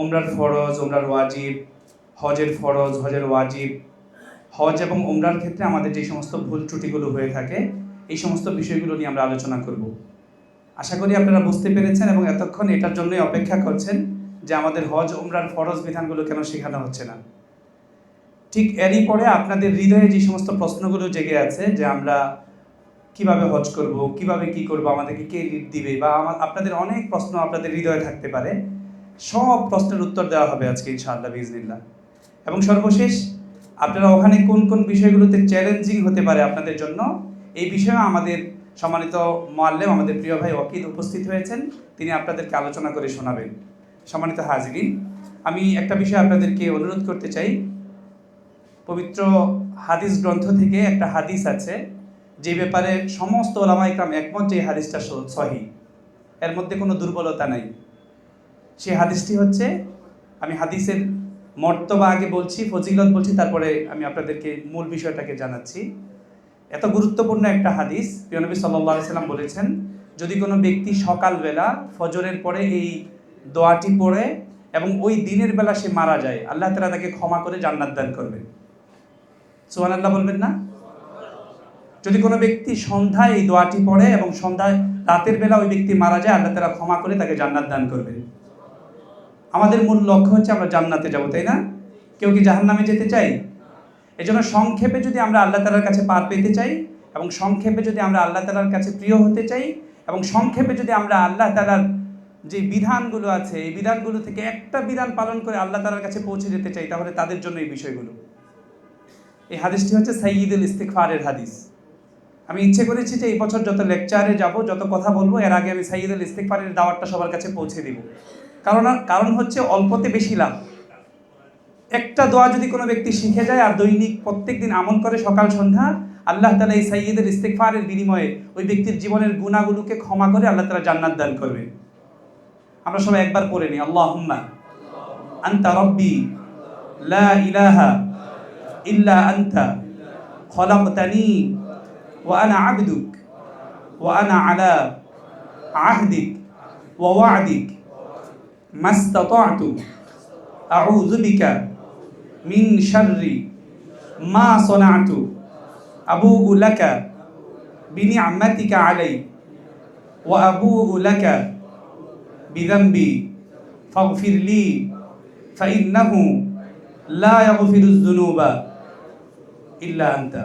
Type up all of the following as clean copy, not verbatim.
উমরার ফরজ, উমরার ওয়াজিব, হজের ফরজ, হজের ওয়াজিব, হজ এবং উমরার ক্ষেত্রে আমাদের যে সমস্ত ভুল ত্রুটিগুলো হয়ে থাকে, এই সমস্ত বিষয়গুলো নিয়ে আমরা আলোচনা করব। আশা করি আপনারা বুঝতে পেরেছেন এবং এতক্ষণ এটার জন্যই অপেক্ষা করছেন যে আমাদের হজ উমরার ফরজ বিধানগুলো কেন শেখানো হচ্ছে না। ঠিক এরই পরে আপনাদের হৃদয়ে যে সমস্ত প্রশ্নগুলো জেগে আছে যে আমরা কিভাবে হজ করব, কিভাবে কি করব, আমাদেরকে কে লিড দিবে, বা আপনাদের অনেক প্রশ্ন আপনাদের হৃদয়ে থাকতে পারে। সব প্রশ্নের উত্তর দেওয়া হবে আজকে ইনশাআল্লাহ বিইজনিল্লাহ। এবং সর্বশেষ আপনারা ওখানে কোন কোন বিষয়গুলোতে চ্যালেঞ্জিং হতে পারে আপনাদের জন্য, এই বিষয়ে আমাদের সম্মানিত মুআল্লিম, আমাদের প্রিয় ভাই ওয়াকিল উপস্থিত হয়েছেন, তিনি আপনাদেরকে আলোচনা করে শোনাবেন। সম্মানিত হাজিরিন, আমি একটা বিষয় আপনাদেরকে অনুরোধ করতে চাই। পবিত্র হাদিস গ্রন্থ থেকে একটা হাদিস আছে যে ব্যাপারে সমস্ত ওলামা ইকরাম একমত যে হাদিসটা সহিহ, এর মধ্যে কোনো দুর্বলতা নাই। সেই হাদিসটি হচ্ছে, আমি হাদিসের মর্তবা আগে বলছি, ফজিলত বলছি, তারপরে আমি আপনাদেরকে মূল বিষয়টাকে জানাচ্ছি। এত গুরুত্বপূর্ণ একটা হাদিস, প্রিয় নবী সাল্লাল্লাহু আলাইহি সাল্লাম বলেছেন, যদি কোনো ব্যক্তি সকালবেলা ফজরের পরে এই দোয়াটি পড়ে এবং ওই দিনের বেলা সে মারা যায়, আল্লাহ তাআলা তাকে ক্ষমা করে জান্নাত দান করবেন। সুবহানাল্লাহ বলবেন না? যদি কোনো ব্যক্তি সন্ধ্যায় এই দোয়াটি পড়ে এবং সন্ধ্যায় রাতের বেলা ওই ব্যক্তি মারা যায়, আল্লাহ তাআলা ক্ষমা করে তাকে জান্নাত দান করবেন। আমাদের মূল লক্ষ্য হচ্ছে আমরা জান্নাতে যাব, তাই না? কেউ কি জাহান্নামে যেতে চাই? এজন্য সংক্ষেপে যদি আমরা আল্লাহ তাআলার কাছে পার পেতে চাই, এবং সংক্ষেপে যদি আমরা আল্লাহ তাআলার কাছে প্রিয় হতে চাই, এবং সংক্ষেপে যদি আমরা আল্লাহ তাআলার যে বিধানগুলো আছে এই বিধানগুলো থেকে একটা বিধান পালন করে আল্লাহ তাআলার কাছে পৌঁছে যেতে চাই, তাহলে তাদের জন্য এই বিষয়গুলো। এই হাদিসটি হচ্ছে সাইয়্যিদুল ইস্তিগফারের হাদিস। আমি ইচ্ছে করেছি যে এই বছর যত লেকচারে যাব, যত কথা বলবো, এর আগে আমি সাইয়্যিদুল ইস্তিগফারের দাওয়াতটা সবার কাছে পৌঁছে দিব। কারণ হচ্ছে অল্পতে বেশি লাভ। একটা দোয়া যদি কোনো ব্যক্তি শিখে যায় আর দৈনিক প্রত্যেক দিন আমল করে সকাল সন্ধ্যা, আল্লাহ তাআলা এই সাইয়্যিদুল ইস্তিগফারের বিনিময়ে ওই ব্যক্তির জীবনের গুনাহগুলোকে ক্ষমা করে আল্লাহ তাআলা জান্নাত দান করবে। আমরা সবাই একবার পড়ে নিই, আল্লাহুম্মা আনতা রাব্বি লা ইলাহা ইল্লা আনতা খলাকতানি ওয়া আনা আবদুক ওয়া আনা আলা আহদিক ওয়া ওয়া'দিক মাস্তাতা'তু আউযু বিকা মিন শাররি মা সানা'তু আবুউ লাকা বিনি'মাতিকা আলাই ওয়া আবুউ লাকা বিযামবি ফাগফিরলি ফাইন্নাহু লা ইয়াগফিরুয যুনুবা ইল্লা আনতা।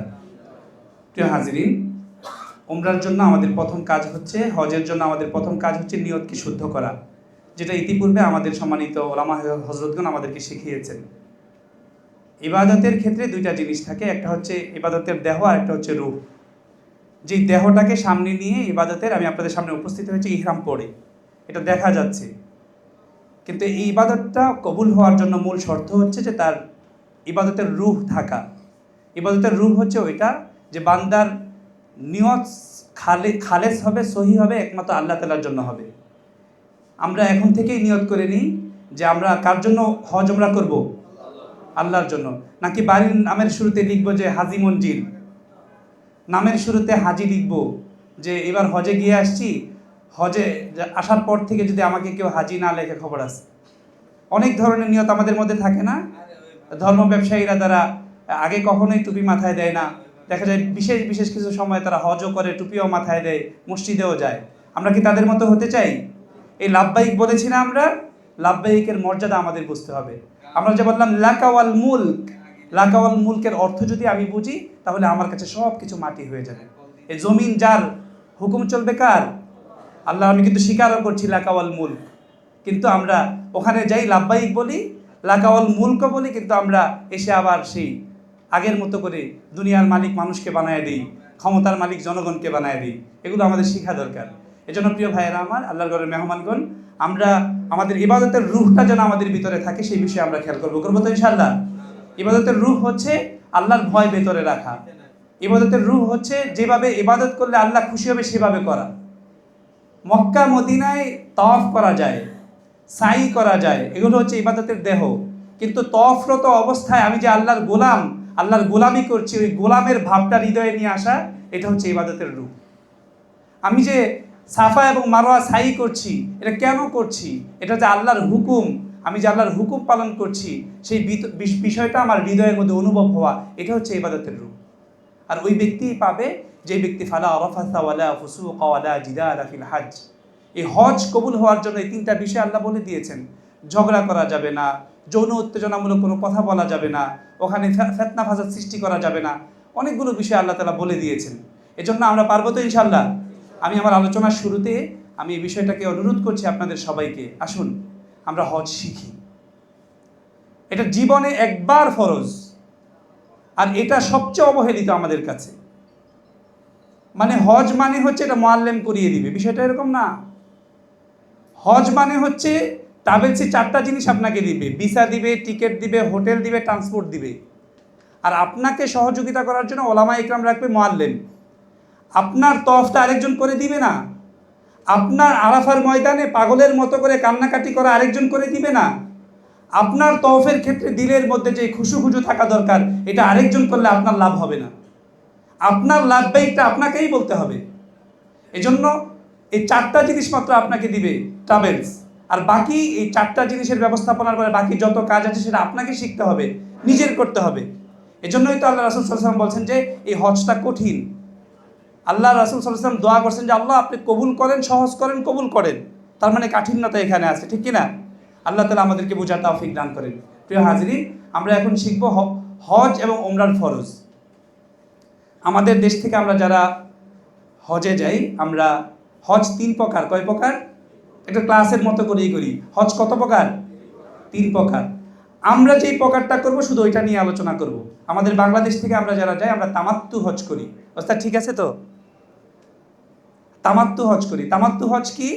প্রিয় হাজিরিন, উমরার জন্য আমাদের প্রথম কাজ হচ্ছে, হজের জন্য আমাদের প্রথম কাজ হচ্ছে নিয়তকে শুদ্ধ করা, যেটা ইতিপূর্বে আমাদের সম্মানিত ওলামা হযরতগণ আমাদেরকে শিখিয়েছেন। ইবাদতের ক্ষেত্রে দুইটা জিনিস থাকে, একটা হচ্ছে ইবাদতের দেহ আর একটা হচ্ছে রূহ। যে দেহটাকে সামনে নিয়ে ইবাদতের আমি আপনাদের সামনে উপস্থিত হয়েছে ইহরাম পরে, এটা দেখা যাচ্ছে, কিন্তু এই ইবাদতটা কবুল হওয়ার জন্য মূল শর্ত হচ্ছে যে তার ইবাদতের রূহ থাকা। ইবাদতের রূহ হচ্ছে ওইটা যে বান্দার নিয়ত খালেস হবে, সহি হবে, একমাত্র আল্লাহ তাআলার জন্য হবে। আমরা এখন থেকেই নিয়ত করে নিই যে আমরা কার জন্য হজ উমরা করব? আল্লাহর জন্য। নাকি বাড়ির নামের শুরুতে লিখবো যে হাজি মঞ্জিল, নামের শুরুতে হাজি লিখবো যে এবার হজে গিয়ে আসছি, হজে আসার পর থেকে যদি আমাকে কেউ হাজি না লেখে খবর আছে। অনেক ধরনের নিয়ত আমাদের মধ্যে থাকে না? ধর্ম ব্যবসায়ীরা তারা আগে কখনোই টুপি মাথায় দেয় না, দেখা যায় বিশেষ বিশেষ কিছু সময় তারা হজও করে, টুপিও মাথায় দেয়, মসজিদেও যায়। আমরা কি তাদের মতো হতে চাই? এই লাব্বাইক বলেছি না আমরা, লাব্বাইকের মর্যাদা আমাদের বুঝতে হবে। আমরা যে বললাম লাকা ওয়াল মুলক, লাকা ওয়াল মুলকের অর্থ যদি আমি বুঝি, তাহলে আমার কাছে সব কিছু মাটি হয়ে যাবে। এই জমিন যার, হুকুম চলবে কার? আল্লাহ। আমি কিন্তু স্বীকারও করছি লাকা ওয়াল মুলক, কিন্তু আমরা ওখানে যাই লাব্বাইক বলি, লাকা ওয়াল মুলকও বলি, কিন্তু আমরা এসে আবার সেই আগের মতো করে দুনিয়ার মালিক মানুষকে বানায় দিই, ক্ষমতার মালিক জনগণকে বানায় দিই। এগুলো আমাদের শেখা দরকার। এজন্য প্রিয় ভাইয়েরা আমার, আল্লাহর ঘরের মেহমানগণ, আমরা আমাদের ইবাদতের রূহটা যেন আমাদের ভিতরে থাকে সেই বিষয়ে আমরা খেয়াল করবো তো ইনশাআল্লাহ। ইবাদতের রূহ হচ্ছে আল্লাহর ভয় ভেতরে রাখা। ইবাদতের রূহ হচ্ছে যেভাবে ইবাদত করলে আল্লাহ খুশি হবে সেভাবে করা। মক্কা মদিনায় তাওয়াফ করা যায়, সাই করা যায়, এগুলো হচ্ছে ইবাদতের দেহ। কিন্তু তাওয়াফরত অবস্থায় আমি যে আল্লাহর গোলাম, আল্লাহর গোলামি করছি, ওই গোলামের ভাবটা হৃদয়ে নিয়ে আসা, এটা হচ্ছে ইবাদতের রূহ। আমি যে সাফা এবং মারওয়া সাই করছি, এটা কেন করছি? এটা হচ্ছে আল্লাহর হুকুম, আমি যে আল্লাহর হুকুম পালন করছি সেই বিষয়টা আমার হৃদয়ের মধ্যে অনুভব হওয়া, এটা হচ্ছে ইবাদতের রূপ। আর ওই ব্যক্তিই পাবে যে ব্যক্তি ফালা রাফাসা ওয়ালা ফুসুকা ওয়ালা জিদালা ফিল হজ। এই হজ কবুল হওয়ার জন্য এই তিনটা বিষয় আল্লাহ বলে দিয়েছেন। ঝগড়া করা যাবে না, যৌন উত্তেজনামূলক কোনো কথা বলা যাবে না, ওখানে ফিতনা ফাসাদ সৃষ্টি করা যাবে না, অনেকগুলো বিষয় আল্লাহ তাআলা বলে দিয়েছেন। এজন্য আমরা পারবো তো ইনশাআল্লাহ? আমি আমার আলোচনার শুরুতে আমি এই বিষয়টাকে অনুরোধ করছি আপনাদের সবাইকে, আসুন আমরা হজ শিখি। এটা জীবনে একবার ফরজ, আর এটা সবচেয়ে অবহেলিত আমাদের কাছে। মানে হজ মানে হচ্ছে এটা মুআল্লিম করিয়ে দিবে, বিষয়টা এরকম না। হজ মানে হচ্ছে ট্রাভেলসে 4টা জিনিস আপনাকে দিবে, ভিসা দিবে, টিকিট দিবে, হোটেল দিবে, ট্রান্সপোর্ট দিবে। আর আপনাকে সহযোগিতা করার জন্য ওলামা ইকরাম রাখবে, মুআল্লিম। আপনার তওয়াফটা আরেকজন করে দিবে না। আপনার আরাফার ময়দানে পাগলের মতো করে কান্নাকাটি করা আরেকজন করে দিবে না। আপনার তওয়াফের ক্ষেত্রে দিলের মধ্যে যে খুশু থাকা দরকার, এটা আরেকজন করলে আপনার লাভ হবে না। আপনার লাভবাহিকটা আপনাকেই বলতে হবে। এজন্য এই 4টা জিনিস মাত্র আপনাকে দিবে ট্রাভেলস, আর বাকি এই 4টা জিনিসের ব্যবস্থাপনার পরে বাকি যত কাজ আছে সেটা আপনাকে শিখতে হবে, নিজের করতে হবে। এজন্যই তো আল্লাহ রাসূল সাল্লাল্লাহু আলাইহি ওয়াসাল্লাম বলছেন যে এই হজটা কঠিন। আল্লাহ রাসূল সাল্লাল্লাহু আলাইহি ওয়াসাল্লাম দোয়া করছেন যে আল্লাহ আপনি কবুল করেন, সহজ করেন, কবুল করেন। তার মানে কাঠিন্যতা এখানে আছে, ঠিক কিনা? আল্লাহ তাআলা আমাদেরকে বোঝার তৌফিক দান করেন। প্রিয় হাজিরিন, আমরা এখন শিখব হজ এবং ওমরার ফরজ। আমাদের দেশ থেকে আমরা যারা হজে যাই, আমরা হজ 3 প্রকার। কয় প্রকার? একটা ক্লাসের মতো করেই করি। হজ কত প্রকার? 3 প্রকার। আমরা যেই প্রকারটা করব শুধু ওইটা নিয়ে আলোচনা করব। আমাদের বাংলাদেশ থেকে আমরা যারা যাই, আমরা তামাত্তু হজ করি। অবস্থা ঠিক আছে তো? তামাত্তু হজ করি। তামাত্তু হজ কি?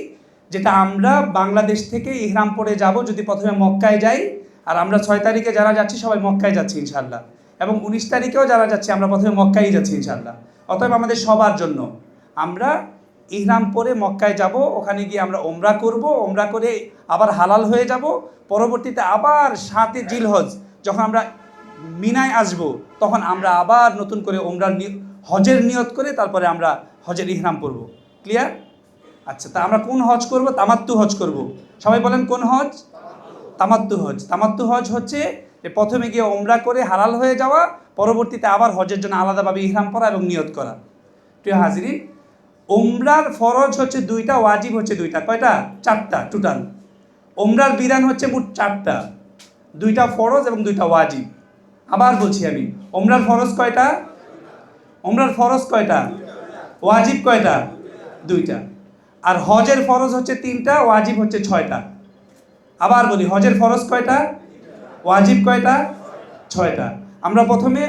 যেটা আমরা বাংলাদেশ থেকে ইহরাম পরে যাব, যদি প্রথমে মক্কায় যাই, আর আমরা 6 তারিখে যারা যাচ্ছি সবাই মক্কায় যাচ্ছি ইনশাআল্লাহ, এবং 19 তারিখেও যারা যাচ্ছি আমরা প্রথমে মক্কায় যাচ্ছি ইনশাআল্লাহ। অতএব আমাদের সবার জন্য আমরা ইহরাম পরে মক্কায় যাব, ওখানে গিয়ে আমরা ওমরা করব, ওমরা করে আবার হালাল হয়ে যাব। পরবর্তীতে আবার 7 জিলহজ যখন আমরা মিনায় আসব, তখন আমরা আবার নতুন করে হজের নিয়ত করে তারপরে আমরা হজের ইহরাম পরব। ক্লিয়ার? আচ্ছা, তা আমরা কোন হজ করব? তামাত্তু হজ করব। সবাই বলেন কোন হজ? তামাত্তু হজ। তামাত্তু হজ হচ্ছে যে প্রথমে গিয়ে ওমরা করে হালাল হয়ে যাওয়া, পরবর্তীতে আবার হজের জন্য আলাদাভাবে ইহরাম পরা এবং নিয়ত করা। প্রিয় হাজিরিন, ওমরার ফরজ হচ্ছে 2টা, ওয়াজিব হচ্ছে 2টা। কয়টা? 4টা টোটাল। ওমরার বিধান হচ্ছে মোট 4টা, 2টা ফরজ এবং 2টা ওয়াজিব। আবার বলছি আমি, ওমরার ফরজ কয়টা? ওমরার ফরজ কয়টা? ওয়াজিব কয়টা? 2টা। আর হজের ফরজ হচ্ছে 3টা, ওয়াজিব হচ্ছে 6টা। আবার বলি, হজের ফরজ কয়টা? ওয়াজিব কয়টা? 6টা। আমরা প্রথমে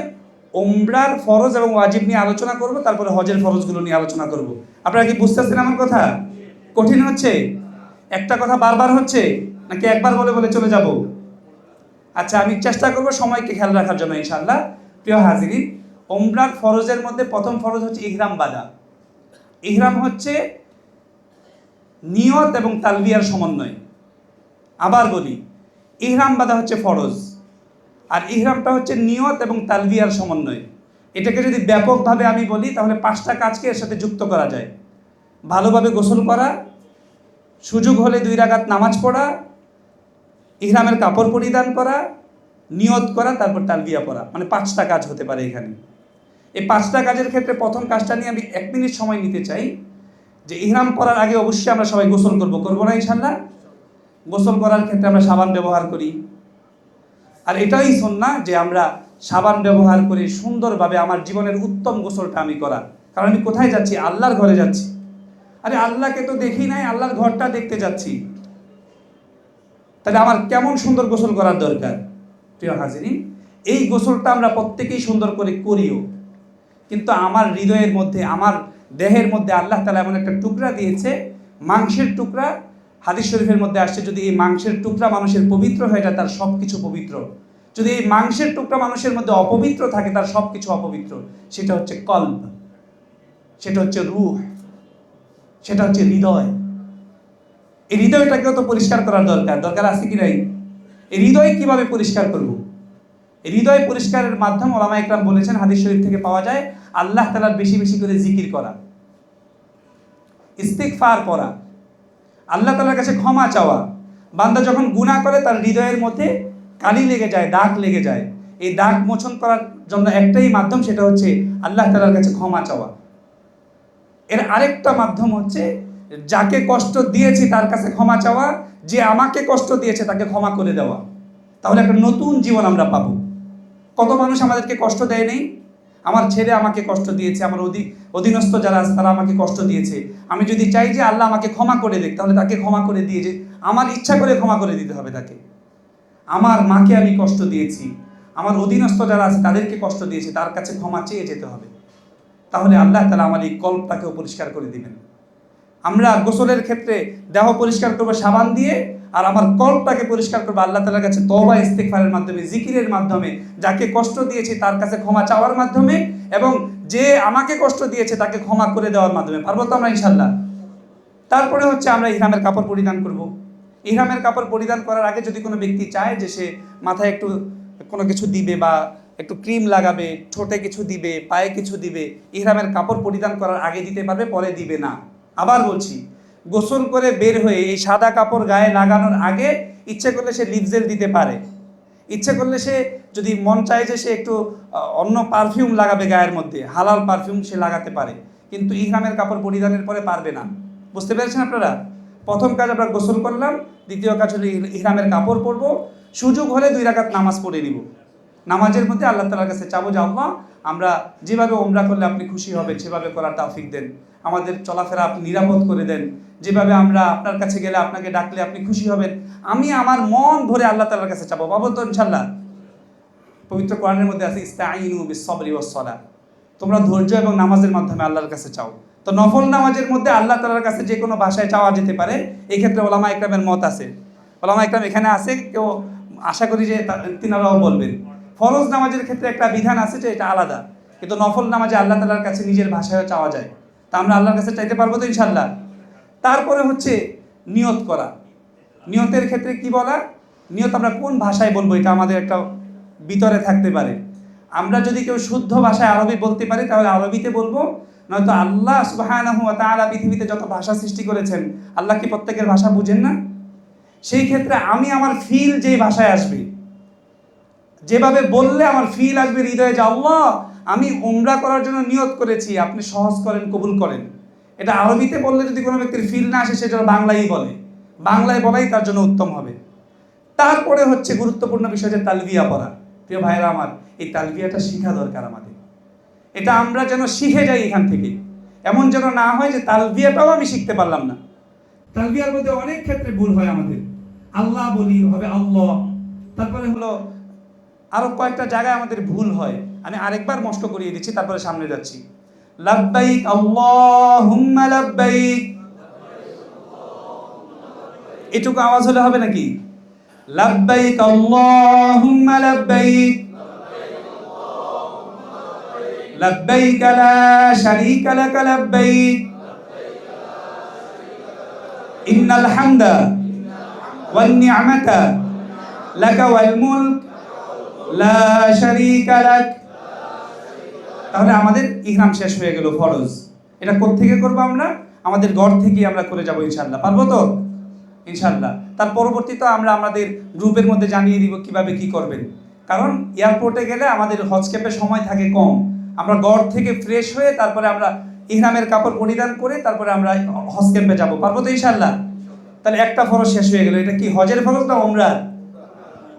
ওমরার ফরজ এবং ওয়াজিব নিয়ে আলোচনা করব, তারপরে হজের ফরজগুলো নিয়ে আলোচনা করব। আপনারা কি বুঝতেছেন আমার কথা? কঠিন হচ্ছে? একটা কথা বারবার হচ্ছে নাকি একবার বলে বলে চলে যাব? আচ্ছা, আমি চেষ্টা করব সময়কে খেয়াল রাখার জন্য ইনশাআল্লাহ। প্রিয় হাজিরিন, ওমরার ফরজের মধ্যে প্রথম ফরজ হচ্ছে ইহরাম বাঁধা। ইহরাম হচ্ছে নিয়ত এবং তালবিয়ার সমন্বয়। আবার বলি, ইহরাম বাঁধা হচ্ছে ফরজ, আর ইহরামটা হচ্ছে নিয়ত এবং তালবিয়ার সমন্বয়। এটাকে যদি ব্যাপকভাবে আমি বলি তাহলে 5টা কাজকে এর সাথে যুক্ত করা যায়। ভালোভাবে গোসল করা, সুযোগ হলে 2 রাকাত নামাজ পড়া, ইহরামের কাপড় পরিধান করা, নিয়ত করা, তারপর তালবিয়া পড়া। মানে 5টা কাজ হতে পারে এখানে। এই 5টা কাজের ক্ষেত্রে প্রথম কাজটা নিয়ে আমি 1 মিনিট সময় নিতে চাই। যে ইহরাম পরার আগে অবশ্যই আমরা সবাই গোসল করব না ইনশাআল্লাহ? গোসল করার ক্ষেত্রে আমরা সাবান ব্যবহার করি, আর এটাই সুন্নাহ যে আমরা সাবান ব্যবহার করে সুন্দরভাবে আমার জীবনের উত্তম গোসলটা আমি করা। কারণ আমি কোথায় যাচ্ছি? আল্লাহর ঘরে যাচ্ছি। আরে আল্লাহকে তো দেখি নাই, আল্লাহর ঘরটা দেখতে যাচ্ছি, তাহলে আমার কেমন সুন্দর গোসল করার দরকার। প্রিয় হাজিরিন, এই গোসলটা আমরা প্রত্যেকেই সুন্দর করে করিও, কিন্তু আমার হৃদয়ের মধ্যে, আমার দেহের মধ্যে আল্লাহ তাআলা এমন একটা টুকরা দিয়েছে, মাংসের টুকরা। হাদিস শরীফের মধ্যে আসছে, যদি এই মাংসের টুকরা মানুষের পবিত্র হয়ে যায়, তার সব কিছু পবিত্র। যদি এই মাংসের টুকরা মানুষের মধ্যে অপবিত্র থাকে, তার সব কিছু অপবিত্র। সেটা হচ্ছে কলব, সেটা হচ্ছে রূহ, সেটা হচ্ছে হৃদয়। এই হৃদয়টাকেও তো পরিষ্কার করার দরকার আছে কি নাই? এই হৃদয় কিভাবে পরিষ্কার করব? এই হৃদয় পরিষ্কারের মাধ্যম ওলামা ইকরাম বলেছেন, হাদিস শরীফ থেকে পাওয়া যায়, আল্লাহ তাআলার বেশি বেশি করে জিকির করা, ইস্তিগফার করা, আল্লাহ তাআলার কাছে ক্ষমা চাওয়া। বান্দা যখন গুনাহ করে তার হৃদয়ের মধ্যে কালি লেগে যায়, দাগ লেগে যায়। এই দাগ মোচন করার জন্য একটাই মাধ্যম, সেটা হচ্ছে আল্লাহ তাআলার কাছে ক্ষমা চাওয়া। এর আরেকটা মাধ্যম হচ্ছে যাকে কষ্ট দিয়েছি তার কাছে ক্ষমা চাওয়া, যে আমাকে কষ্ট দিয়েছে তাকে ক্ষমা করে দেওয়া। তাহলে একটা নতুন জীবন আমরা পাবো। কত মানুষ আমাদেরকে কষ্ট দেয় নেই? আমার ছেলে আমাকে কষ্ট দিয়েছে, আমার অধীনস্থ যারা আছে তারা আমাকে কষ্ট দিয়েছে। আমি যদি চাই যে আল্লাহ আমাকে ক্ষমা করে দিক, তাহলে তাকে ক্ষমা করে দিয়ে, যে আমার ইচ্ছা করে ক্ষমা করে দিতে হবে তাকে। আমার মাকে আমি কষ্ট দিয়েছি, আমার অধীনস্থ যারা আছে তাদেরকে কষ্ট দিয়েছি, তার কাছে ক্ষমা চেয়ে যেতে হবে। তাহলে আল্লাহ তাআলা আমার এই কল্পটাকেও পরিষ্কার করে দিবেন। আমরা গোসলের ক্ষেত্রে দেহ পরিষ্কার করবো সাবান দিয়ে, আর আমার কল্পটাকে পরিষ্কার করবো আল্লাহ তাআলার কাছে তওবা ইস্তিগফারের মাধ্যমে, জিকিরের মাধ্যমে, যাকে কষ্ট দিয়েছি তার কাছে ক্ষমা চাওয়ার মাধ্যমে, এবং যে আমাকে কষ্ট দিয়েছে তাকে ক্ষমা করে দেওয়ার মাধ্যমে। পারবো তো আমরা ইনশাআল্লাহ? তারপরে হচ্ছে আমরা ইহরামের কাপড় পরিধান করব। ইহরামের কাপড় পরিধান করার আগে যদি কোনো ব্যক্তি চায় যে সে মাথায় একটু কোনো কিছু দিবে, বা একটু ক্রিম লাগাবে, ঠোঁটে কিছু দিবে, পায়ে কিছু দিবে, ইহরামের কাপড় পরিধান করার আগে দিতে পারবে, পরে দিবে না। আবার বলছি, গোসল করে বের হয়ে এই সাদা কাপড় গায়ে লাগানোর আগে ইচ্ছে করলে সে লিপ জেল দিতে পারে। ইচ্ছে করলে সে যদি মন চায় যে সে একটু অন্য পারফিউম লাগাবে গায়ের মধ্যে, হালাল পারফিউম সে লাগাতে পারে, কিন্তু ইহরামের কাপড় পরিধানের পরে পারবে না। বুঝতে পেরেছেন আপনারা? প্রথম কাজ আমরা গোসল করলাম, দ্বিতীয় কাজ হলো ইহরামের কাপড় পরবো, সুযোগ হলে 2 রাকাত নামাজ পড়ে নিব। নামাজের মধ্যে আল্লাহ তাআলার কাছে চাবো যে আল্লাহ, আমরা যেভাবে ওমরা করলে আপনি খুশি হবেন সেভাবে করার তৌফিক দেন, আমাদের চলাফেরা আপনি নিরাপদ করে দেন, যেভাবে আমরা আপনার কাছে গেলে আপনাকে ডাকলে আপনি খুশি হবেন, আমি আমার মন ভরে আল্লাহ তাআলার কাছে চাবো। পাবো তো ইনশাআল্লাহ? পবিত্র কোরআনের মধ্যে আছে ইস্তাঈনু বিস-সাবরি ওয়াস-সালাহ, তোমরা ধৈর্য এবং নামাজের মাধ্যমে আল্লাহর কাছে চাও। তো নফল নামাজের মধ্যে আল্লাহ তাআলার কাছে যে কোনো ভাষায় চাওয়া যেতে পারে। এই ক্ষেত্রে ওলামা ইকরামের মত আছে। ওলামা ইকরাম এখানে আছে, কেউ আশা করি যে তিনারাও বলবেন। ফরজ নামাজের ক্ষেত্রে একটা বিধান আছে যে এটা আলাদা, কিন্তু নফল নামাজে আল্লাহ তাআলার কাছে নিজের ভাষায় চাওয়া যায়। তা আমরা আল্লাহর কাছে চাইতে পারবো তো ইনশাআল্লাহ? তারপরে হচ্ছে নিয়ত করা। নিয়তের ক্ষেত্রে কি বলা? নিয়ত আমরা কোন ভাষায় বলবো, এটা আমাদের একটা ভিতরে থাকতে পারে। আমরা যদি কেউ শুদ্ধ ভাষায় আরবি বলতে পারি তাহলে আরবিতে বলবো, নয়তো আল্লাহ সুবহানাহু ওয়া তাআলা পৃথিবীতে যত ভাষা সৃষ্টি করেছেন, আল্লাহ কি প্রত্যেকের ভাষা বুঝেন না? সেই ক্ষেত্রে আমি আমার ফিল যেই ভাষায় আসবে, যেভাবে বললে আমার ফিল আসবে হৃদয়ে যে আল্লাহ, আমি উমরা করার জন্য নিয়ত করেছি, আপনি সহজ করেন, কবুল করেন। এটা আরবিতে বললে যদি কোনো ব্যক্তির ফিল না আসে, সেটা বাংলায় বলে, বাংলায় বলাই তার জন্য উত্তম হবে। তারপরে হচ্ছে গুরুত্বপূর্ণ বিষয় যে তালবিয়া পড়া। প্রিয় ভাইরা আমার, এই তালবিয়াটা শেখা দরকার আমাদের। এটা আমরা যেন শিখে যাই এখান থেকে, এমন যেন না হয় যে তালবিয়াটাও আমি শিখতে পারলাম না। তালবিয়ার মধ্যে অনেক ক্ষেত্রে ভুল হয় আমাদের। আল্লাহ বলি হবে আল্লাহ, তারপরে হলো আরো কয়েকটা জায়গায় আমাদের ভুল হয়। আমি আরেকবার মস্ত করিয়ে দিচ্ছি, তারপরে সামনে যাচ্ছি। লাব্বাইক আল্লাহুম্মা লাব্বাইক, এটুকু আওয়াজ হলে হবে নাকি? লাব্বাইক আল্লাহুম্মা লাব্বাইক, লাব্বাইক লা শারীকা লাক লাব্বাইক, ইন্নাল হামদা ওয়ান নি'মাতা লাকা ওয়াল মুলক লা শারীকা লাক। তাহলে আমাদের ইহরাম শেষ হয়ে গেল, ফরজ। এটা কোত্থেকে করবো আমরা? আমাদের ঘর থেকে আমরা করে যাব ইনশাআল্লাহ। পারবো তো ইনশাআল্লাহ? তার পরবর্তীতে আমরা আমাদের গ্রুপের মধ্যে জানিয়ে দিব কিভাবে কি করবেন। কারণ এয়ারপোর্টে গেলে আমাদের হজ ক্যাম্পে সময় থাকে কম, আমরা ঘর থেকে ফ্রেশ হয়ে তারপরে আমরা ইহরামের কাপড় পরিধান করে তারপরে আমরা হজ ক্যাম্পে যাব। পারবো তো ইনশাআল্লাহ? তাহলে একটা ফরজ শেষ হয়ে গেল। এটা কি হজের ফরজ না ওমরার?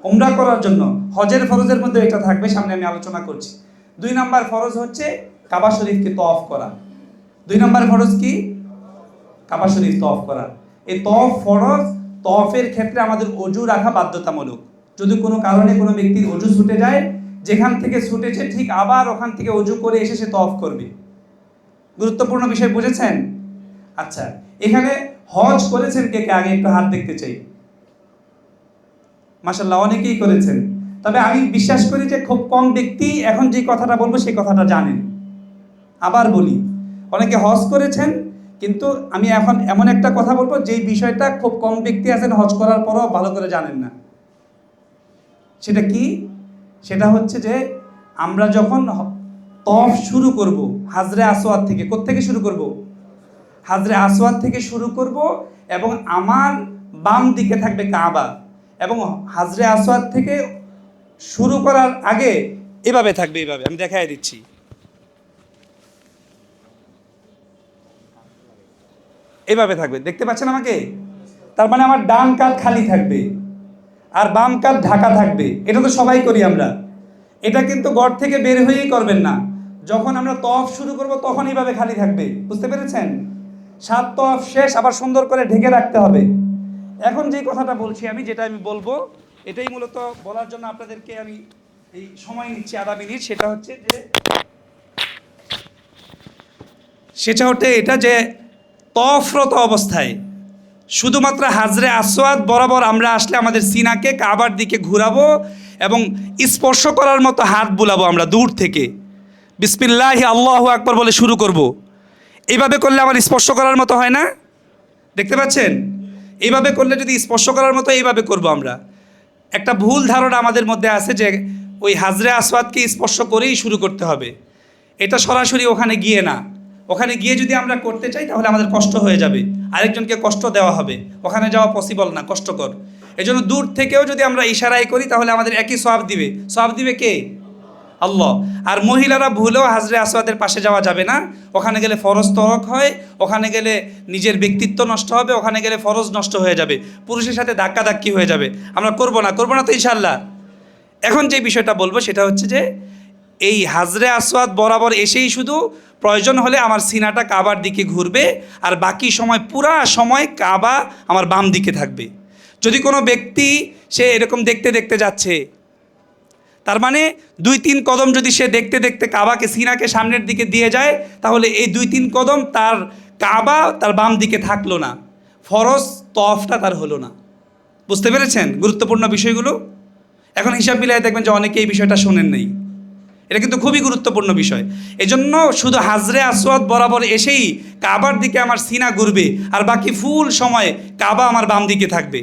ওমরা করার জন্য হজের ফরজের মধ্যে এটা থাকবে, সামনে আমি আলোচনা করছি। 2 নাম্বার ফরজ হচ্ছে কাবা শরীফকে তওয়াফ করা। 2 নাম্বার ফরজ কি? কাবা শরীফ তওয়াফ করা। এই তওয়াফ ফরজ। তওয়াফের ক্ষেত্রে আমাদের ওযু রাখা বাধ্যতামূলক। যদি কোনো কারণে কোনো ব্যক্তির ওযু ছুটে যায়, যেখান থেকে ছুটেছে ঠিক আবার ওখান থেকে ওযু করে এসে সে তওয়াফ করবে। গুরুত্বপূর্ণ বিষয়, বুঝেছেন? আচ্ছা, এখানে হজ করেছেন কে কে? আগে একটু হাত দেখতে চাই। মাশাআল্লাহ, অনেকেই করেছেন। তবে আমি বিশ্বাস করি যে খুব কম ব্যক্তি এখন যে কথাটা বলবো সেই কথাটা জানেন। আবার বলি, অনেকে হজ করেছেন, কিন্তু আমি এখন এমন একটা কথা বলবো যেই বিষয়টা খুব কম ব্যক্তি আছেন হজ করার পরও ভালো করে জানেন না। সেটা কি? সেটা হচ্ছে যে আমরা যখন তওয়াফ শুরু করব হাজরে আসওয়াদ থেকে, কোত্থেকে শুরু করব? হাজরে আসওয়াদ থেকে শুরু করব, এবং আমার বাম দিকে থাকবে কাবা, এবং হাজরে আসওয়াদ থেকে শুরু করার আগে এভাবে থাকবে, এইভাবে আমি দেখাই দিচ্ছি। এভাবে থাকবে, দেখতে পাচ্ছেন আমাকে? তার মানে আমার ডান কাঁধ খালি থাকবে আর বাম কাঁধ ঢাকা থাকবে। এটা তো সবাই করি আমরা। এটা কিন্তু ঘর থেকে বের হয়েই করবেন না, যখন আমরা তওয়াফ শুরু করব তখন এইভাবে খালি থাকবে। বুঝতে পেরেছেন? 7 তওয়াফ শেষ আবার সুন্দর করে ঢেকে রাখতে হবে। এখন যে কথাটা বলছি আমি, যেটা আমি বলবো, এটাই মূলত বলার জন্য আপনাদেরকে আমি এই সময় নিচ্ছি আধা মিনিট। সেটা হচ্ছে এটা যে তওয়াফরত অবস্থায় শুধুমাত্র হাজরে আসওয়াদ বরাবর আমরা আসলে আমাদের সিনাকে কাবার দিকে ঘুরাবো এবং স্পর্শ করার মতো হাত বুলাবো আমরা দূর থেকে। বিসমিল্লাহি আল্লাহু আকবার বলে শুরু করব। এইভাবে করলে আমার স্পর্শ করার মতো হয় না? দেখতে পাচ্ছেন? এইভাবে করলে যদি স্পর্শ করার মতো এইভাবে করব আমরা। একটা ভুল ধারণা আমাদের মধ্যে আছে যে ওই হাজরে আসওয়াদকে স্পর্শ করেই শুরু করতে হবে। এটা সরাসরি ওখানে গিয়ে না। ওখানে গিয়ে যদি আমরা করতে চাই তাহলে আমাদের কষ্ট হয়ে যাবে, আরেকজনকে কষ্ট দেওয়া হবে, ওখানে যাওয়া পসিবল না, কষ্টকর। এজন্য দূর থেকেও যদি আমরা ইশারায় করি তাহলে আমাদের একই সওয়াব দিবে। সওয়াব দিবে কে? আল্লাহ। আর মহিলারা ভুলেও হাজরে আসওয়াদের পাশে যাওয়া যাবে না। ওখানে গেলে ফরজ তরক হয়, ওখানে গেলে নিজের ব্যক্তিত্ব নষ্ট হবে, ওখানে গেলে ফরজ নষ্ট হয়ে যাবে, পুরুষের সাথে ধাক্কাধাক্কি হয়ে যাবে। আমরা করব না তো ইনশাআল্লাহ। এখন যে বিষয়টা বলবো সেটা হচ্ছে যে এই হাজরে আসওয়াদ বরাবর এসেই শুধু প্রয়োজন হলে আমার সিনাটা কাবার দিকে ঘুরবে, আর বাকি সময় পুরা সময় কাবা আমার বাম দিকে থাকবে। যদি কোনো ব্যক্তি সে এরকম দেখতে দেখতে যাচ্ছে, তার মানে 2-3 কদম যদি সে দেখতে দেখতে কাবাকে সিনাকে সামনের দিকে দিয়ে যায়, তাহলে এই 2-3 কদম তার কাবা তার বাম দিকে থাকলো না, ফরজ তওয়াফটা তার হলো না। বুঝতে পেরেছেন গুরুত্বপূর্ণ বিষয়গুলো? এখন হিসাব মিলিয়ে দেখবেন যে অনেকে এই বিষয়টা শোনেন নাই। এটা কিন্তু খুবই গুরুত্বপূর্ণ বিষয়। এজন্য শুধু হাজরে আসওয়াদ বরাবর এসেই কাবার দিকে আমার সিনা ঘুরবে, আর বাকি ফুল সময় কাবা আমার বাম দিকে থাকবে।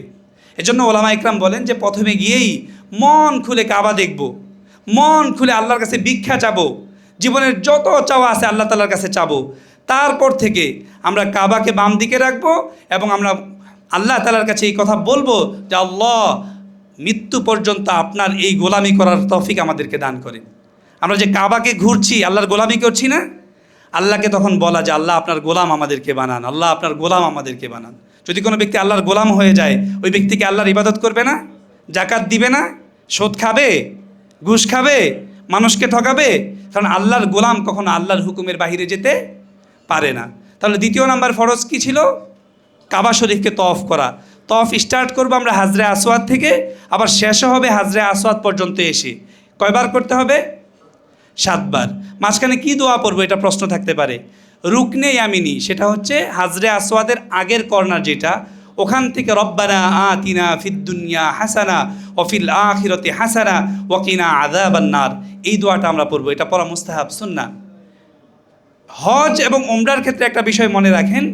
এজন্য ওলামা ইকরাম বলেন যে প্রথমে গিয়েই মন খুলে কাবা দেখব, মন খুলে আল্লাহর কাছে ভিক্ষা চাবো, জীবনের যত চাওয়া আছে আল্লাহ তাআলার কাছে চাবো। তারপর থেকে আমরা কাবাকে বাম দিকে রাখবো এবং আমরা আল্লাহ তাআলার কাছে এই কথা বলবো যে আল্লাহ, মৃত্যু পর্যন্ত আপনার এই গোলামি করার তৌফিক আমাদেরকে দান করেন। আমরা যে কাবাকে ঘুরছি, আল্লাহর গোলামি করছি না? আল্লাহকে তখন বলা যে আল্লাহ আপনার গোলাম আমাদেরকে বানান, আল্লাহ আপনার গোলাম আমাদেরকে বানান। যদি কোনো ব্যক্তি আল্লাহর গোলাম হয়ে যায়, ওই ব্যক্তিকে আল্লাহর ইবাদত করবে না? জাকাত দিবে না? সুদ খাবে? ঘুষ খাবে? মানুষকে ঠকাবে? কারণ আল্লাহর গোলাম কখনো আল্লাহর হুকুমের বাহিরে যেতে পারে না। তাহলে দ্বিতীয় নাম্বার ফরজ কি ছিল? কাবা শরীফকে তওয়াফ করা। তওয়াফ স্টার্ট করবো আমরা হাজরে আসওয়াদ থেকে, আবার শেষও হবে হাজরে আসওয়াদ পর্যন্ত এসে। কয়বার করতে হবে? 7 বার। মাঝখানে কি দোয়া পড়বো এটা প্রশ্ন থাকতে পারে। রুকনে ইয়ামিনি, সেটা হচ্ছে হাজরে আসওয়াদের আগের কর্নার যেটা, ওখান থেকে রব্বানা আতিনা ফিদ দুনিয়া হাসানা ওয়া ফিল আখিরাতি হাসানা ওয়া কিনা আযাবান নার, এই দোয়াটা আমরা পড়বো। এটা পড়া মুস্তাহাব, সুন্নাহ। হজ এবং ওমরার ক্ষেত্রে একটা বিষয় মনে রাখেন,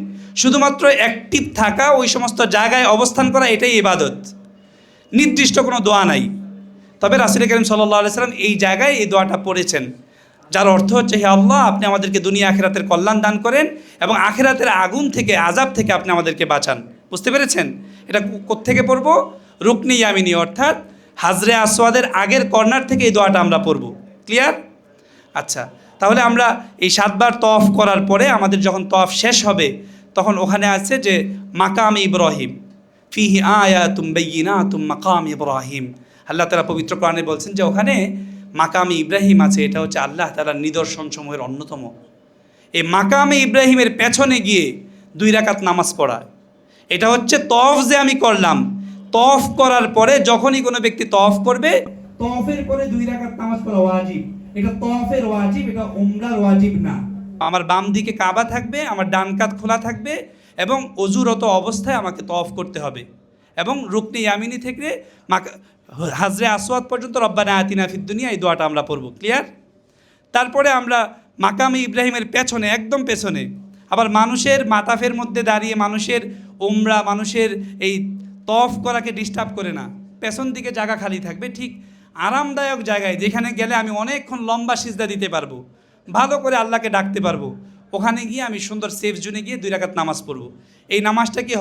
শুধুমাত্র অ্যাক্টিভ থাকা, ওই সমস্ত জায়গায় অবস্থান করা, এটাই ইবাদত। নির্দিষ্ট কোনো দোয়া নাই। তবে রাসূল করিম সাল্লাল্লাহু আলাইহি সাল্লাম এই জায়গায় এই দোয়াটা পড়েছেন, যার অর্থ হচ্ছে হে আল্লাহ, আপনি আমাদেরকে দুনিয়া আখিরাতের কল্যাণ দান করেন এবং আখিরাতের আগুন থেকে, আযাব থেকে আপনি আমাদেরকে বাঁচান। বুঝতে পেরেছেন? এটা কোত্থেকে পড়ব? রুকনি ইয়ামিনি, অর্থাৎ হাজরে আসওয়াদের আগের কর্নার থেকে এই দোয়াটা আমরা পড়ব। ক্লিয়ার? আচ্ছা, তাহলে আমরা এই 7 বার তওয়াফ করার পরে আমাদের যখন তওয়াফ শেষ হবে, তখন ওখানে আছে যে মাকাম ইব্রাহিম, ফিহি আয়াতুম বাইয়িনাতুম মাকাম ইব্রাহিম। আল্লাহ তাআলা পবিত্র কোরআনে বলছেন যে ওখানে মাকামে ইব্রাহিম আছে। এটা হচ্ছে আল্লাহ তাআলার নিদর্শনসমূহের অন্যতম। এই মাকামে ইব্রাহিমের পেছনে গিয়ে 2 রাকাত নামাজ পড়া, এটা হচ্ছে তওয়াফ যে আমি করলাম। তওয়াফ করার পরে যখনই কোনো ব্যক্তি তওয়াফ করবে, তওয়াফের পরে 2 রাকাত নামাজ পড়া ওয়াজিব। এটা তওয়াফের ওয়াজিব, এটা উমরার ওয়াজিব না। আমার বাম দিকে কাবা থাকবে, আমার ডান কাঁধ খোলা থাকবে এবং অজুরত অবস্থায় আমাকে তওয়াফ করতে হবে। এবং রুকনে ইয়ামিনি থেকে হাজরে আসওয়াদ পর্যন্ত রব্বানা আতিনা ফিদ দুনিয়া, এই দোয়াটা আমরা পড়ব। ক্লিয়ার? তারপরে আমরা মাকামে ইব্রাহিমের পেছনে, একদম পেছনে, আবার মানুষের মাতাফের মধ্যে দাঁড়িয়ে মানুষের উমরা, মানুষের এই তওয়াফ করাকে ডিস্টার্ব করে না, পেছন দিকে জায়গা খালি থাকবে, ঠিক আরামদায়ক জায়গায়, যেখানে গেলে আমি অনেকক্ষণ লম্বা সিজদা দিতে পারবো, ভালো করে আল্লাহকে ডাকতে পারবো, ওখানে গিয়ে আমি সুন্দর সেফ জোনে গিয়ে 2 রাকাত নামাজ পড়ব। এই নামাজটা কি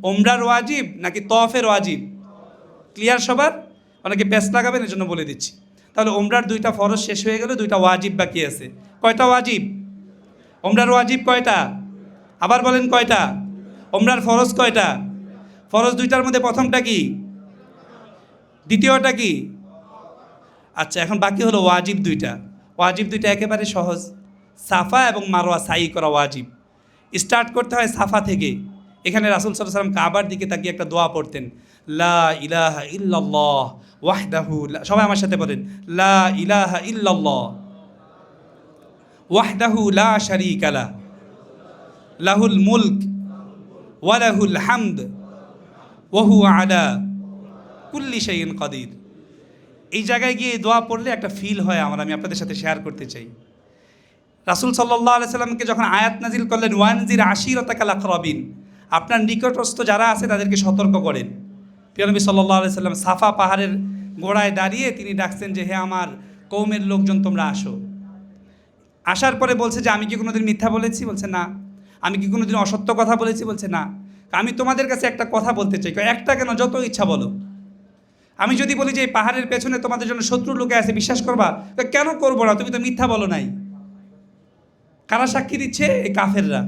ওমরার ওয়াজিব নাকি তওয়াফের ওয়াজিব? ক্লিয়ার সবার? অনেকে প্যাচ লাগাবেন, এই জন্য বলে দিচ্ছি। তাহলে ওমরার 2টা ফরজ শেষ হয়ে গেল, 2টা ওয়াজিব বাকি আছে। কয়টা ওয়াজিব? ওমরার ওয়াজিব কয়টা? আবার বলেন কয়টা? ওমরার ফরজ কয়টা? ফরজ 2টার মধ্যে প্রথমটা কি? দ্বিতীয়টা কি? আচ্ছা, এখন বাকি হলো ওয়াজিব 2টা। ওয়াজিব 2টা একেবারে সহজ। সাফা এবং মারওয়া সাই করা ওয়াজিব। স্টার্ট করতে হয় সাফা থেকে। এখানে রাসূল সাল্লাল্লাহু আলাইহি ওয়াসাল্লাম কাবার দিকে তাকিয়ে একটা দোয়া পড়তেন, লা ইলাহা ইল্লাল্লাহ ওয়াহদাহু, সবাই আমার সাথে বলেন, লা ইলাহা ইল্লাল্লাহ ওয়াহদাহু লা শারীকা লা, লাহুল মুলক ওয়া লাহুল হামদ ওয়া হুয়া আলা কুল্লি শাইইন কাদির। এই জায়গায় গিয়ে দোয়া পড়লে একটা ফিল হয় আমার, আমি আপনাদের সাথে শেয়ার করতে চাই। রাসূল সাল্লাল্লাহু আলাইহি সাল্লামকে যখন আয়াত নাজিল করলেন, ওয়ানজির আশিরাতাকাল আকরাবিন, আপনার নিকটস্থ যারা আছে তাদেরকে সতর্ক করেন। প্রিয় নবী সাল্লাল্লাহু আলাইহি সাল্লাম সাফা পাহাড়ের গোড়ায় দাঁড়িয়ে তিনি ডাকছেন যে, হে আমার কওমের লোকজন তোমরা আসো। আসার পরে বলছে যে, আমি কি কোনোদিন মিথ্যা বলেছি? বলছে না। আমি কি কোনোদিন অসত্য কথা বলেছি? বলছে না। আমি তোমাদের কাছে একটা কথা বলতে চাই। একটা কেন, যত ইচ্ছা বলো। আমি যদি বলি যে এই পাহাড়ের পেছনে তোমাদের জন্য শত্রু লোকে আছে, বিশ্বাস করবা? কেন করবো না, তুমি তো মিথ্যা বলো নাই। কারা সাক্ষী দিচ্ছে? এই কাফেররা।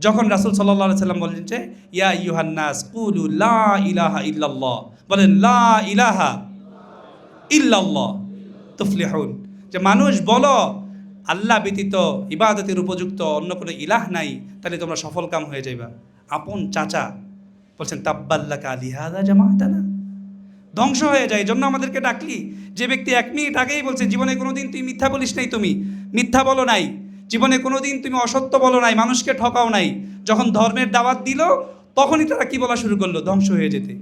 যখন রাসূল সাল্লাল্লাহু আলাইহি সাল্লাম বললেন যে, ইয়া আইয়ুহান নাস কুলু লা ইলাহা ইল্লাল্লাহ, বলেন লা ইলাহা ইল্লাল্লাহ তুফলিহুন, যে মানুষ বলো আল্লাহ ব্যতীত ইবাদতের উপযুক্ত অন্য কোনো ইলাহ নাই, তাহলে তোমরা সফল কাম হয়ে যাইবা। আপন চাচা বলছেন, তাব্বাল্লাকা লিহাযা জামাআতানা, ধ্বংস হয়ে যায়, জন্য আমাদেরকে ডাকলি। যে ব্যক্তি 1 মিনিট আগেই বলছে জীবনে কোনোদিন তুই মিথ্যা বলিস নাই, তুমি মিথ্যা বলো নাই, জীবনে কোনোদিন তুমি অসত্য বলো নাই, মানুষকে ঠকাও নাই, যখন ধর্মের দাওয়াত দিল তখনই তারা কি বলা শুরু করলো? ধ্বংস হয়ে যেতে।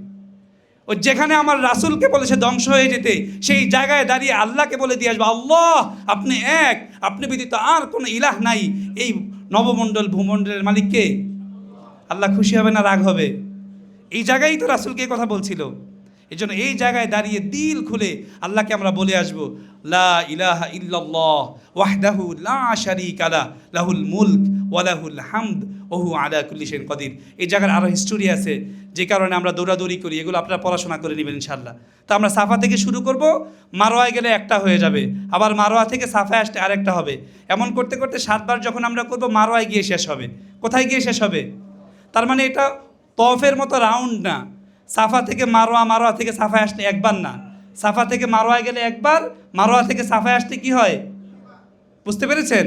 ও যেখানে আমার রাসূলকে বলেছে ধ্বংস হয়ে যেতে, সেই জায়গায় দাঁড়িয়ে আল্লাহকে বলে দিয়ে আসবে, আল্লাহ আপনি এক, আপনি ব্যতীত আর কোনো ইলাহ নাই। এই নবমণ্ডল ভূমণ্ডলের মালিককে। আল্লাহ খুশি হবে না রাগ হবে? এই জায়গায় তো রাসূলকে এই কথা বলছিল। এই জন্য এই জায়গায় দাঁড়িয়ে দিল খুলে আল্লাহকে আমরা বলে আসবো, লা ইলাহা ইল্লাল্লাহ ওয়াহদাহু লা শারীকা লা, লাহুল মুলক ওয়া লাহুল হামদ ওয়া হুয়া আলা কুল্লি শাইইন কাদির। এই জায়গার আরও হিস্টোরি আছে, যে কারণে আমরা দৌড়াদৌড়ি করি, এগুলো আপনারা পড়াশোনা করে নেবেন ইনশাআল্লাহ। তো আমরা সাফা থেকে শুরু করব, মারোয়ায় গেলে একটা হয়ে যাবে, আবার মারোয়া থেকে সাফায় আসতে আরেকটা হবে। এমন করতে করতে 7 বার যখন আমরা করব, মারোয়ায় গিয়ে শেষ হবে। কোথায় গিয়ে শেষ হবে? তার মানে এটা তওয়াফের মতো রাউন্ড না। সাফা থেকে মারোয়া, মারোয়া থেকে সাফায় আসতে একবার না, সাফা থেকে মারোয়ায় গেলে একবার, মারোয়া থেকে সাফায় আসতে কি হয়? বুঝতে পেরেছেন?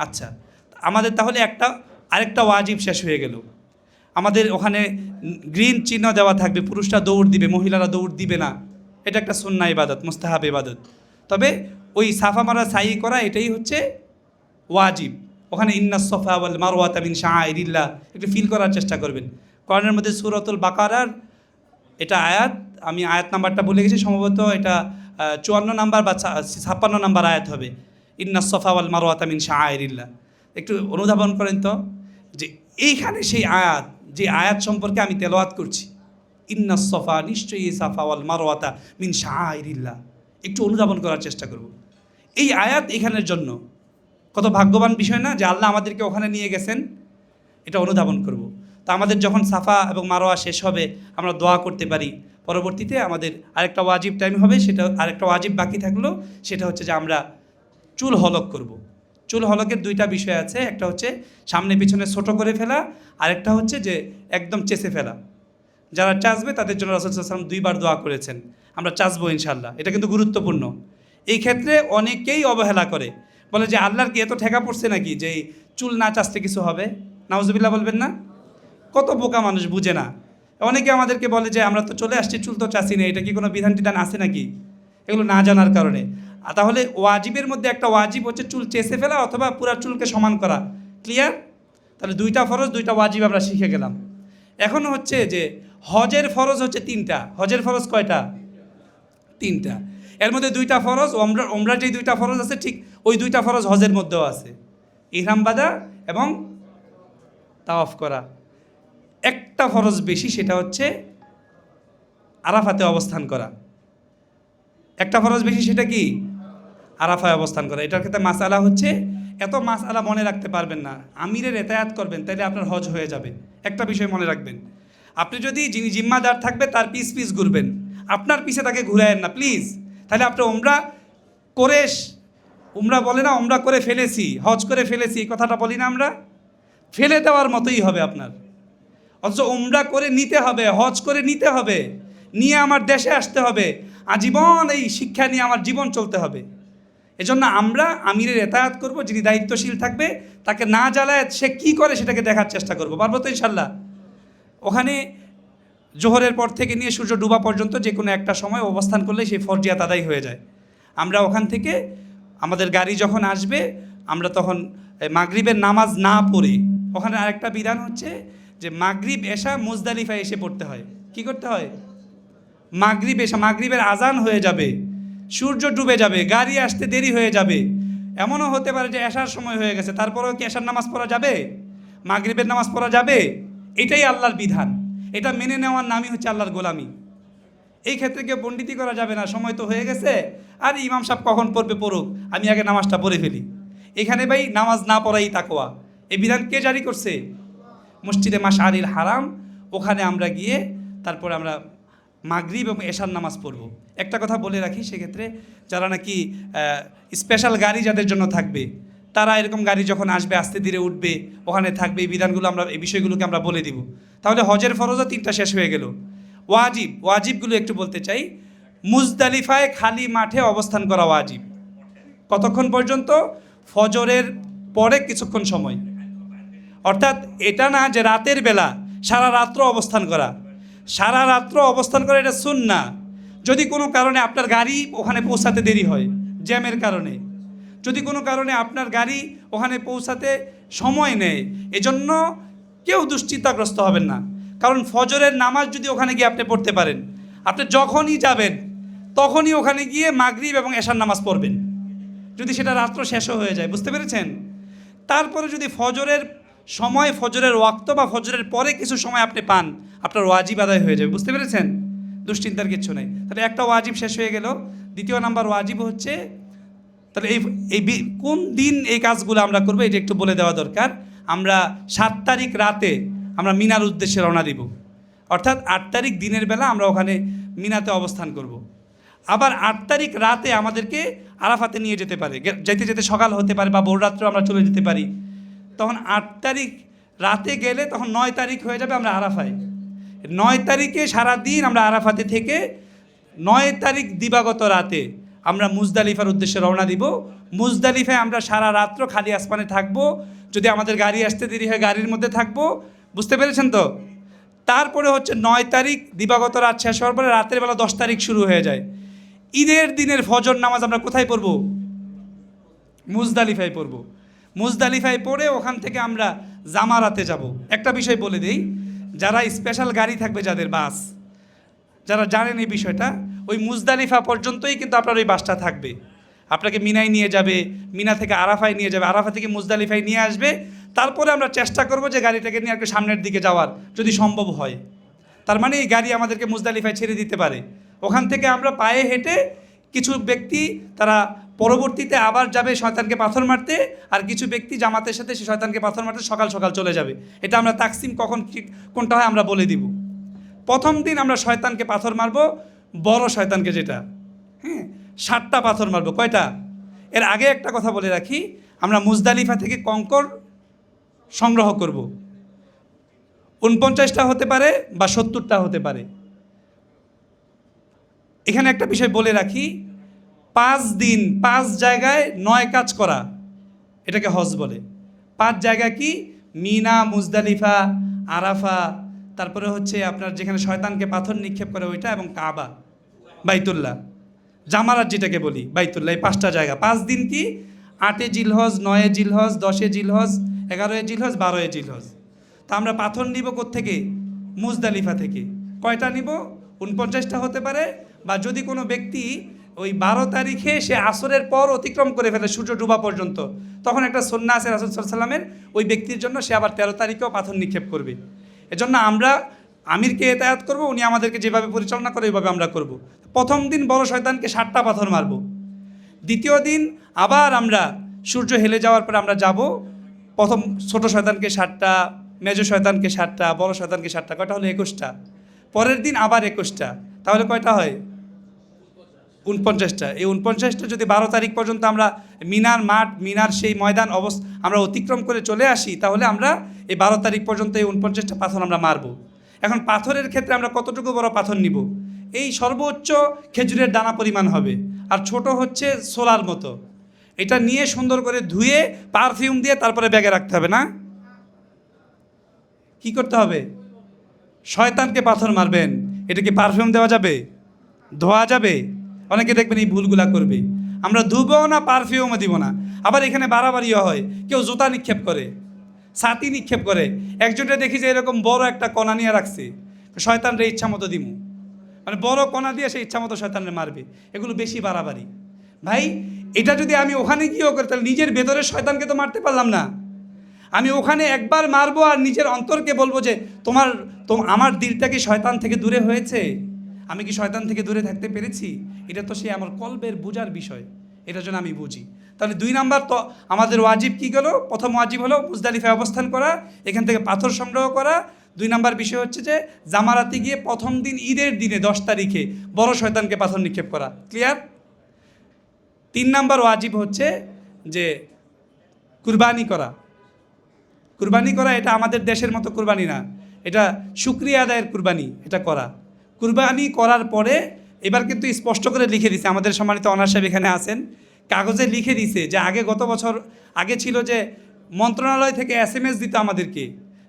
আচ্ছা, আমাদের তাহলে আরেকটা ওয়াজিব শেষ হয়ে গেল। আমাদের ওখানে গ্রিন চিহ্ন দেওয়া থাকবে, পুরুষরা দৌড় দিবে, মহিলারা দৌড় দিবে না। এটা একটা সুন্নাহ ইবাদত, মুস্তাহাব ইবাদত। তবে ওই সাফা মারোয়া সাই করা এটাই হচ্ছে ওয়াজিব। ওখানে ইন্নাস সাফা ওয়াল মারওয়াতা মিন শাআইরিল্লাহ, একটু ফিল করার চেষ্টা করবেন। কোরআনের মধ্যে সূরাতুল বাকারার এটা আয়াত, আমি আয়াত নাম্বারটা ভুলে গেছি, সম্ভবত এটা 54 নাম্বার বা 56 নাম্বার আয়াত হবে। ইন্নাস সাফা ওয়াল মারওয়াতা মিন শাআইরিল্লাহ। একটু অনুধাবন করেন তো যে এইখানে সেই আয়াত, যে আয়াত সম্পর্কে আমি তেলাওয়াত করছি, ইন্নাস সাফা, নিশ্চয়ই সাফা ওয়াল মারওয়াতা মিন শাআইরিল্লাহ, একটু অনুধাবন করার চেষ্টা করব। এই আয়াত এখানের জন্য কত ভাগ্যবান বিষয় না যে আল্লাহ আমাদেরকে ওখানে নিয়ে গেছেন, এটা অনুধাবন করব। তা আমাদের যখন সাফা এবং মারোয়া শেষ হবে, আমরা দোয়া করতে পারি। পরবর্তীতে আমাদের আরেকটা ওয়াজিব টাইম হবে, সেটা আরেকটা ওয়াজিব বাকি থাকলো, সেটা হচ্ছে যে আমরা চুল হলক করব। চুল হলকের 2টা বিষয় আছে, একটা হচ্ছে সামনে পিছনে ছোট করে ফেলা, আরেকটা হচ্ছে যে একদম চেঁচে ফেলা। যারা চাচবে তাদের জন্য রাসূল সাল্লাল্লাহু আলাইহি ওয়াসাল্লাম 2 বার দোয়া করেছেন। আমরা চাচবো ইনশাআল্লাহ, এটা কিন্তু গুরুত্বপূর্ণ। এই ক্ষেত্রে অনেকেই অবহেলা করে, বলে যে আল্লাহর কি এত ঠেকা পড়ছে নাকি যে চুল না চাচতে কিছু হবে? নাউজুবিল্লাহ বলবেন না? কত বোকা মানুষ, বুঝে না। অনেকে আমাদেরকে বলে যে আমরা তো চলে আসছি, চুল তো চাচি নেই, এটা কি কোনো বিধান টিধান আছে নাকি? এগুলো না জানার কারণে। তাহলে ওয়াজিবের মধ্যে একটা ওয়াজিব হচ্ছে চুল চেঁচে ফেলা অথবা পুরা চুলকে সমান করা। ক্লিয়ার? তাহলে 2টা ফরজ, 2টা ওয়াজিব আমরা শিখে গেলাম। এখন হচ্ছে যে হজের ফরজ হচ্ছে 3টা। হজের ফরজ কয়টা? 3টা। এর মধ্যে 2টা ফরজ, ওমরার যেই 2টা ফরজ আছে, ঠিক ওই 2টা ফরজ হজের মধ্যেও আছে, ইহরাম বাঁধা এবং তাওয়াফ করা। একটা ফরজ বেশি, সেটা হচ্ছে আরাফাতে অবস্থান করা। একটা ফরজ বেশি, সেটা কি? আরাফায় অবস্থান করা। এটার ক্ষেত্রে মাসআলা হচ্ছে, এত মাসআলা মনে রাখতে পারবেন না, আমিরের এতায়াত করবেন তাহলে আপনার হজ হয়ে যাবে। একটা বিষয় মনে রাখবেন, আপনি যদি যিনি জিম্মাদার থাকবে তার পিস পিস ঘুরবেন, আপনার পিছে তাকে ঘুরায়েন না প্লিজ। তাহলে আপনি উমরা বলে না, উমরা করে ফেলেছি, হজ করে ফেলেছি, এই কথাটা বলি না আমরা, ফেলে দেওয়ার মতোই হবে আপনার। অথচ উমরা করে নিতে হবে, হজ করে নিতে হবে, নিয়ে আমার দেশে আসতে হবে, আজীবন এই শিক্ষা নিয়ে আমার জীবন চলতে হবে। এজন্য আমরা আমিরের এতায়াত করব, যিনি দায়িত্বশীল থাকবে তাকে না জ্বালায় সে কী করে সেটাকে দেখার চেষ্টা করব। পারবো তো ইনশাল্লাহ? ওখানে জোহরের পর থেকে নিয়ে সূর্য ডুবা পর্যন্ত যে কোনো একটা সময় অবস্থান করলে সেই ফরজিয়াত আদায় হয়ে যায়। আমরা ওখান থেকে আমাদের গাড়ি যখন আসবে আমরা তখন মাগরিবের নামাজ না পড়ে, ওখানে আরেকটা বিধান হচ্ছে যে মাগরিব এশা মুজদালিফায় এসে পড়তে হয়। কি করতে হয়? মাগরিব এশা, মাগরিবের আজান হয়ে যাবে, সূর্য ডুবে যাবে, গাড়ি আসতে দেরি হয়ে যাবে, এমনও হতে পারে যে এশার সময় হয়ে গেছে, তারপরেও কি এশার নামাজ পড়া যাবে? মাগরিবের নামাজ পড়া যাবে? এটাই আল্লাহর বিধান, এটা মেনে নেওয়ার নামই হচ্ছে আল্লাহর গোলামি। এই ক্ষেত্রে কেউ পণ্ডিতি করা যাবে না, সময় তো হয়ে গেছে, আর ইমাম সাহেব কখন পড়বে পড়ুক, আমি আগে নামাজটা পড়ে ফেলি। এখানে ভাই নামাজ না পড়াই তাকওয়া। এই বিধান কে জারি করছে? মসজিদে মাশআরিল হারাম, ওখানে আমরা গিয়ে তারপরে আমরা মাগরিব এবং এশার নামাজ পড়ব। একটা কথা বলে রাখি, সেক্ষেত্রে যারা নাকি স্পেশাল গাড়ি যাদের জন্য থাকবে, তারা এরকম গাড়ি যখন আসবে আস্তে ধীরে উঠবে, ওখানে থাকবে, এই বিধানগুলো আমরা, এই বিষয়গুলোকে আমরা বলে দিব। তাহলে হজের ফরজও 3টা শেষ হয়ে গেল। ওয়াজিবগুলো একটু বলতে চাই। মুজদালিফায় খালি মাঠে অবস্থান করা ওয়াজিব। কতক্ষণ পর্যন্ত? ফজরের পরে কিছুক্ষণ সময়। অর্থাৎ এটা না যে রাতের বেলা সারা রাত্র অবস্থান করা, সারা রাত্র অবস্থান করা এটা সুন্নাহ। যদি কোনো কারণে আপনার গাড়ি ওখানে পৌঁছাতে দেরি হয়, জ্যামের কারণে, যদি কোনো কারণে আপনার গাড়ি ওখানে পৌঁছাতে সময় নেয়, এজন্য কেউ দুশ্চিন্তাগ্রস্ত হবেন না। কারণ ফজরের নামাজ যদি ওখানে গিয়ে আপনি পড়তে পারেন, আপনি যখনই যাবেন তখনই ওখানে গিয়ে মাগরিব এবং এশার নামাজ পড়বেন, যদি সেটা রাত্র শেষও হয়ে যায়। বুঝতে পেরেছেন? তারপরে যদি ফজরের সময়, ফজরের ওয়াক্ত বা ফজরের পরে কিছু সময় আপনি পান, আপনার ওয়াজিব আদায় হয়ে যাবে। বুঝতে পেরেছেন? দুশ্চিন্তার কিচ্ছু নেই। তাহলে একটা ওয়াজিব শেষ হয়ে গেল। দ্বিতীয় নাম্বার ওয়াজিব হচ্ছে, তাহলে এই কোন দিন এই কাজগুলো আমরা করবো এটা একটু বলে দেওয়া দরকার। আমরা 7 তারিখ রাতে আমরা মিনার উদ্দেশ্যে রওনা দিব, অর্থাৎ 8 তারিখ দিনের বেলা আমরা ওখানে মিনাতে অবস্থান করব। আবার 8 তারিখ রাতে আমাদেরকে আরাফাতে নিয়ে যেতে পারে, যেতে যেতে সকাল হতে পারে বা ভোররাত্রে আমরা চলে যেতে পারি। তখন 8 তারিখ রাতে গেলে তখন 9 তারিখ হয়ে যাবে আমরা আরাফায়। 9 তারিখে সারাদিন আমরা আরাফাতে থেকে 9 তারিখ দিবাগত রাতে আমরা মুজদালিফার উদ্দেশ্যে রওনা দিব। মুজদালিফায় আমরা সারা রাত্র খালি আসমানে থাকবো, যদি আমাদের গাড়ি আসতে দেরি হয় গাড়ির মধ্যে থাকবো। বুঝতে পেরেছেন তো? তারপরে হচ্ছে 9 তারিখ দিবাগত রাত শেষ হওয়ার পরে রাতের বেলা 10 তারিখ শুরু হয়ে যায়। ঈদের দিনের ফজর নামাজ আমরা কোথায় পড়ব? মুজদালিফায় পড়ব। মুজদালিফায় পড়ে ওখান থেকে আমরা জামারাতে যাব। একটা বিষয় বলে দেই, যারা স্পেশাল গাড়ি থাকবে, যাদের বাস, যারা জানেন এই বিষয়টা, ওই মুজদালিফা পর্যন্তই কিন্তু আপনার ওই বাসটা থাকবে। আপনাকে মিনায় নিয়ে যাবে, মিনা থেকে আরাফায় নিয়ে যাবে, আরাফা থেকে মুজদালিফায় নিয়ে আসবে। তারপরে আমরা চেষ্টা করব যে গাড়িটাকে নিয়ে একটু সামনের দিকে যাওয়ার, যদি সম্ভব হয়। তার মানে এই গাড়ি আমাদেরকে মুজদালিফায় ছেড়ে দিতে পারে। ওখান থেকে আমরা পায়ে হেঁটে, কিছু ব্যক্তি তারা পরবর্তীতে আবার যাবে শয়তানকে পাথর মারতে, আর কিছু ব্যক্তি জামাতের সাথে সে শয়তানকে পাথর মারতে সকাল সকাল চলে যাবে। এটা আমরা তাকসিম কখন কোনটা হয় আমরা বলে দিব। প্রথম দিন আমরা শয়তানকে পাথর মারব, বড় শয়তানকে, যেটা 7টা পাথর মারব। কয়টা? এর আগে একটা কথা বলে রাখি, আমরা মুজদালিফা থেকে কঙ্কর সংগ্রহ করব। 49টা হতে পারে বা 70টা হতে পারে। এখানে একটা বিষয় বলে রাখি, 5 দিন 5 জায়গায় 9 কাজ করা, এটাকে হজ বলে। 5 জায়গা কি? মিনা, মুজদালিফা, আরাফা, তারপরে হচ্ছে আপনার যেখানে শয়তানকে পাথর নিক্ষেপ করে ওইটা, এবং কাবা, বাইতুল্লাহ, জামারাত যেটাকে বলি, বাইতুল্লাহ। এই 5টা জায়গা। 5 দিন কি? 8 জিলহজ, 9 জিলহজ, 10 জিলহজ, 11 জিলহজ, 12 জিলহজ। তা আমরা পাথর নিব কোত্থেকে? মুজদালিফা থেকে। কয়টা নিব? 49টা হতে পারে, বা যদি কোনো ব্যক্তি ওই 12 তারিখে সে আসরের পর অতিক্রম করে ফেলে সূর্য ডুবা পর্যন্ত, তখন একটা সুন্নাহ আছে রাসূল সাল্লাল্লাহু আলাইহি ওয়াসাল্লামের, ওই ব্যক্তির জন্য সে আবার 13 তারিখেও পাথর নিক্ষেপ করবে। এজন্য আমরা আমিরকে এতায়াত করব, উনি আমাদেরকে যেভাবে পরিচালনা করে ওইভাবে আমরা করব। প্রথম দিন বড় শয়তানকে 7টা পাথর মারব। দ্বিতীয় দিন আবার আমরা সূর্য হেলে যাওয়ার পরে আমরা যাব, প্রথম ছোট শয়তানকে 7টা, মেজো শয়তানকে 7টা, বড় শয়তানকে 7টা, কয়টা হলো 21টা। পরের দিন আবার 21টা, তাহলে কয়টা হয় 49টা। এই 49টা যদি 12 তারিখ পর্যন্ত আমরা মিনার মাঠ, মিনার সেই ময়দান আমরা অতিক্রম করে চলে আসি, তাহলে আমরা এই 12 তারিখ পর্যন্ত এই 49টা পাথর আমরা মারব। এখন পাথরের ক্ষেত্রে আমরা কতটুকু বড় পাথর নিব? এই সর্বোচ্চ খেজুরের দানা পরিমাণ হবে, আর ছোট হচ্ছে সোলার মতো। এটা নিয়ে সুন্দর করে ধুয়ে পারফিউম দিয়ে তারপরে ব্যাগে রাখতে হবে। না, কি করতে হবে? শয়তানকে পাথর মারবেন, এটা কি পারফিউম দেওয়া যাবে? ধোয়া যাবে? অনেকে দেখবেন এই ভুলগুলা করবে, আমরা ধুবো না, পারফিউমও দিব না। আবার এখানে বাড়াবাড়িও হয়, কেউ জুতা নিক্ষেপ করে, ছাতি নিক্ষেপ করে। একজনটা দেখি যে এরকম বড় একটা কণা নিয়ে রাখছে, শয়তানরে ইচ্ছা মতো দিমু, মানে বড় কণা দিয়ে সে ইচ্ছা মতো শয়তানরে মারবে। এগুলো বেশি বাড়াবাড়ি ভাই। এটা যদি আমি ওখানে গিয়েও করি, তাহলে নিজের ভেতরের শয়তানকে তো মারতে পারলাম না। আমি ওখানে একবার মারবো আর নিজের অন্তরকে বলবো যে আমার দিলটা কি শয়তান থেকে দূরে হয়েছে? আমি কি শয়তান থেকে দূরে থাকতে পেরেছি? এটা তো সে আমার কলবের বোঝার বিষয়, এটার জন্য আমি বুঝি। তাহলে 2 নাম্বার তো আমাদের ওয়াজিব কি গেল? প্রথম ওয়াজিব হলো মুজদালিফায় অবস্থান করা, এখান থেকে পাথর সংগ্রহ করা। 2 নাম্বার বিষয় হচ্ছে যে জামারাতে গিয়ে প্রথম দিন, ঈদের দিনে 10 তারিখে বড় শয়তানকে পাথর নিক্ষেপ করা। ক্লিয়ার? 3 নাম্বার ওয়াজিব হচ্ছে যে কুরবানি করা। কুরবানি করা এটা আমাদের দেশের মতো কুরবানি না, এটা শুকরিয়া আদায়ের কুরবানি, এটা করা। কুরবানি করার পরে এবার কিন্তু স্পষ্ট করে লিখে দিছে, আমাদের সম্মানিত অনার সাহেব এখানে আছেন, কাগজে লিখে দিছে যে আগে গত বছর আগে ছিল যে মন্ত্রণালয় থেকে SMS দিত আমাদেরকে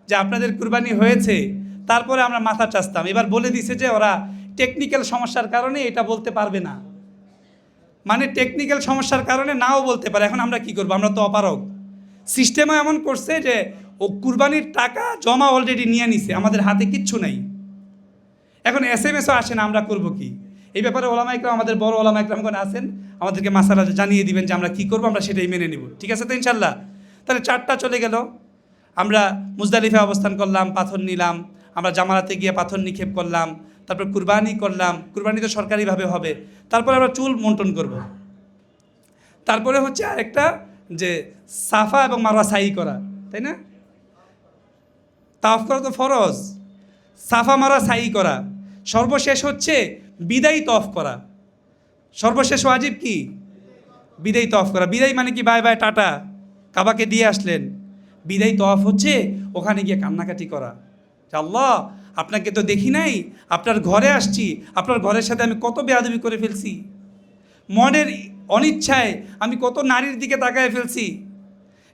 যে আপনাদের কুরবানি হয়েছে, তারপরে আমরা মাথা চাচতাম। এবার বলে দিছে যে ওরা টেকনিক্যাল সমস্যার কারণে এটা বলতে পারবে না, মানে টেকনিক্যাল সমস্যার কারণে নাও বলতে পারে। এখন আমরা কি করব? আমরা তো অপারগ। সিস্টেমও এমন করছে যে ও কুরবানির টাকা জমা অলরেডি নিয়ে নিছে, আমাদের হাতে কিচ্ছু নাই। এখন SMS-ও আসে না, আমরা করব কি? এই ব্যাপারে ওলামা ইকরাম, আমাদের বড় ওলামা ইকরামগণ আছেন, আমাদেরকে মাসালা জানিয়ে দিবেন যে আমরা কি করব, আমরা সেটাই মেনে নিব। ঠিক আছে তো ইনশাল্লাহ? তাহলে 4টা চলে গেল, আমরা মুজদালিফায় অবস্থান করলাম, পাথর নিলাম, আমরা জামারাতে গিয়ে পাথর নিক্ষেপ করলাম, তারপর কুরবানি করলাম, কুরবানি তো সরকারিভাবে হবে, তারপরে আমরা চুল মন্টন করব। তারপরে হচ্ছে আরেকটা যে সাফা এবং মারওয়া সাই করা, তাই না? তাওয়াফ করা তো ফরজ, সাফা মারা সাই করা। সর্বশেষ হচ্ছে বিদায়ী তওয়াফ করা। সর্বশেষ ওয়াজিব কি? বিদায়ী তওয়াফ করা। বিদায়ী মানে কি? বাই বাই টাটা, কাবাকে দিয়ে আসলেন। বিদায়ী তওয়াফ হচ্ছে ওখানে গিয়ে কান্নাকাটি করা যে আল্লাহ, আপনাকে তো দেখি নাই, আপনার ঘরে আসছি, আপনার ঘরের সাথে আমি কত বেয়াদবি করে ফেলছি, মনের অনিচ্ছায় আমি কত নারীর দিকে তাকায় ফেলছি,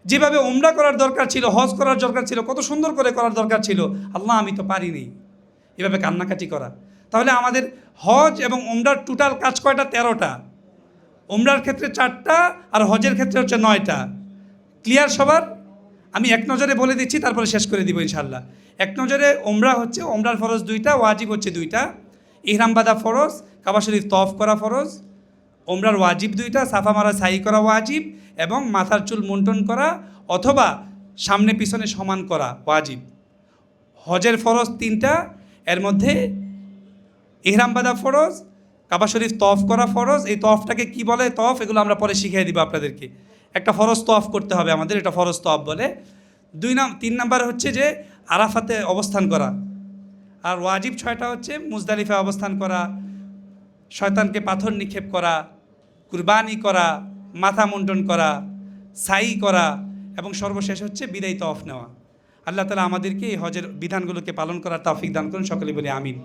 যেভাবে উমরা করার দরকার ছিল, হজ করার দরকার ছিল, কত সুন্দর করে করার দরকার ছিল, আল্লাহ আমি তো পারিনি। এভাবে কান্নাকাটি করা। তাহলে আমাদের হজ এবং উমরার টোটাল কাজ কয়টা? 13টা। উমরার ক্ষেত্রে 4টা আর হজের ক্ষেত্রে হচ্ছে 9টা। ক্লিয়ার সবার? আমি এক নজরে বলে দিচ্ছি, তারপরে শেষ করে দিব ইনশাল্লাহ। এক নজরে উমরা হচ্ছে, উমরার ফরজ 2টা, ওয়াজিব হচ্ছে 2টা। ইহরাম বাঁধা ফরজ, কাবা শরীফ তওয়াফ করা ফরজ। উমরার ওয়াজিব 2টা, সাফা মারা সাই করা ওয়াজিব, এবং মাথার চুল মুন্টন করা অথবা সামনে পিছনে সমান করা ওয়াজিব। হজের ফরজ 3টা, এর মধ্যে ইহরাম বাঁধা ফরজ, কাবা শরীফ তওয়াফ করা ফরজ। এই তওয়াফটাকে কি বলে তওয়াফ, এগুলো আমরা পরে শিখিয়ে দিব আপনাদেরকে। একটা ফরজ তওয়াফ করতে হবে আমাদের, এটা ফরজ তওয়াফ বলে। 3 নাম্বার হচ্ছে যে আরাফাতে অবস্থান করা। আর ওয়াজিব 6টা হচ্ছে মুজদালিফায় অবস্থান করা, শয়তানকে পাথর নিক্ষেপ করা, কুরবানি করা, মাথা মুন্ডন করা, সাই করা, এবং সর্বশেষ হচ্ছে বিদায়ী তওয়াফ নেওয়া। আল্লাহ তাআলা আমাদেরকে এই হজের বিধানগুলোকে পালন করার তৌফিক দান করুন। সকলে বলি আমিন।